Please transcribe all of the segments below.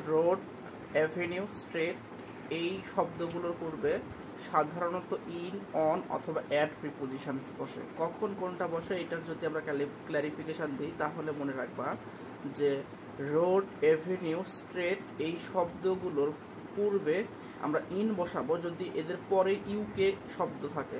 Road, avenue, street এই শব্দগুলোর পূর্বে সাধারণত ইন, অন অথবা অ্যাট প্রিপোজিশনস বসে। কখন কোনটা বসে এটার যদি আমরা ক্ল্যারিফিকেশান দিই তাহলে মনে রাখবা যে রোড, অ্যাভিনিউ, স্ট্রিট এই শব্দগুলোর পূর্বে আমরা ইন বসাবো যদি এদের পরে ইউকে শব্দ থাকে,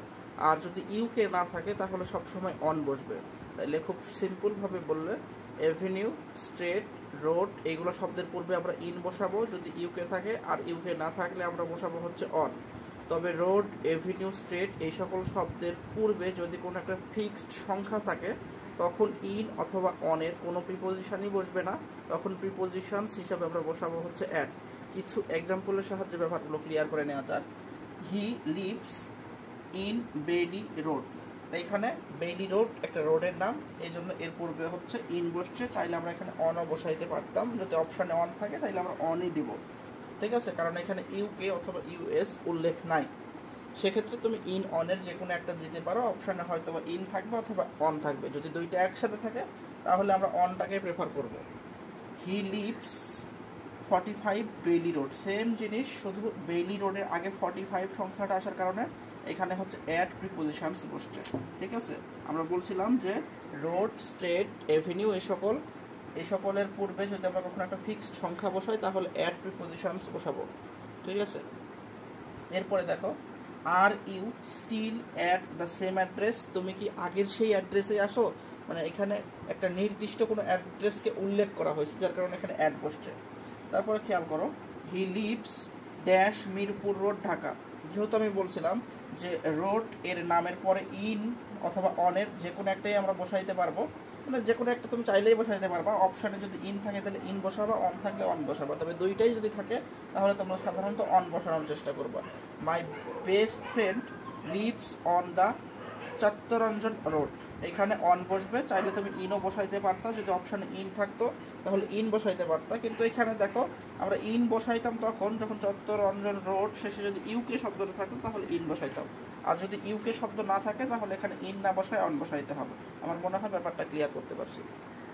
আর যদি ইউকে না থাকে তাহলে সবসময় অন বসবে। তাইলে খুব সিম্পলভাবে বললে অ্যাভিনিউ, স্ট্রিট, রোড এইগুলো শব্দের পূর্বে আমরা ইন বসাবো যদি ইউকে থাকে, আর ইউকে না থাকলে আমরা বসাবো হচ্ছে অন। তবে রোড, এভিনিউ, স্ট্রিট এই সকল শব্দের পূর্বে যদি কোনো একটা ফিক্সড সংখ্যা থাকে তখন ইন অথবা অনের কোনো প্রিপোজিশনই বসবে না, তখন প্রিপোজিশনস হিসাবে আমরা বসাবো হচ্ছে অ্যাট। কিছু এক্সাম্পলের সাহায্যে ব্যাপারগুলো ক্লিয়ার করে নেওয়া যাক। He lives in Bailey road. এইখানে বেইলি রোড একটা রোডের নাম, এই জন্য এর পূর্বে হচ্ছে ইন বসছে। চাইলে আমরা এখানে অনও বসাইতে পারতাম, যদি অপশানে অন থাকে তাহলে আমরা অনই দিব, ঠিক আছে, কারণ এখানে ইউকে অথবা ইউএস উল্লেখ নাই। সেক্ষেত্রে তুমি ইন অনের যে কোনো একটা দিতে পারো, অপশানে হয়তো বা ইন থাকবে অথবা অন থাকবে। যদি দুইটা একসাথে থাকে তাহলে আমরা অনটাকে প্রেফার করব। He lives 45 Bailey road, same জিনিস, শুধু বেইলি রোডের আগে 45 সংখ্যাটা আসার কারণে এখানে হচ্ছে অ্যাট প্রিপোজিশনস বসছে, ঠিক আছে। আমরা বলছিলাম যে রোড, স্ট্রিট, এভিনিউ এই সকলের পূর্বে যদি আমরা কখনো একটা ফিক্সড সংখ্যা বসাই তাহলে অ্যাট প্রিপোজিশনস বসাবো, ঠিক আছে। এরপরে দেখো, are you still at the same address, তুমি কি আগের সেই অ্যাড্রেসে আসো, মানে এখানে একটা নির্দিষ্ট কোনো অ্যাড্রেসকে উল্লেখ করা হয়েছে যার কারণে এখানে অ্যাড বসছে। তারপরে খেয়াল করো, he lives dash Mirpur road, Dhaka. যেহেতু আমি বলছিলাম যে রোড এর নামের পরে ইন অথবা অনের যে কোনো একটাই আমরা বসাইতে পারবো, মানে যে কোনো একটা তুমি চাইলেই বসাইতে পারবা। অপশানে যদি ইন থাকে তাহলে ইন বসাবা, অন থাকলে অন বসাবা, তবে দুইটাই যদি থাকে তাহলে তোমরা সাধারণত অন বসানোর চেষ্টা করবা। My best friend lives on the Chittaranjan Road, এখানে অন বসবে, চাইলে তুমি ইনও বসাইতে পারতা, যদি অপশানে ইন থাকতো তাহলে ইন বসাইতে পারতা। কিন্তু এখানে দেখো আমরা ইন বসাইতাম তখন যখন চত্তরঞ্জন রোড শেষে যদি ইউকে শব্দটা থাকতো তাহলে ইন বসাইতাম, আর যদি ইউকে শব্দ না থাকে তাহলে এখানে ইন না বসায় অন বসাইতে হবে। আমার মনে হয় ব্যাপারটা ক্লিয়ার করতে পারছি।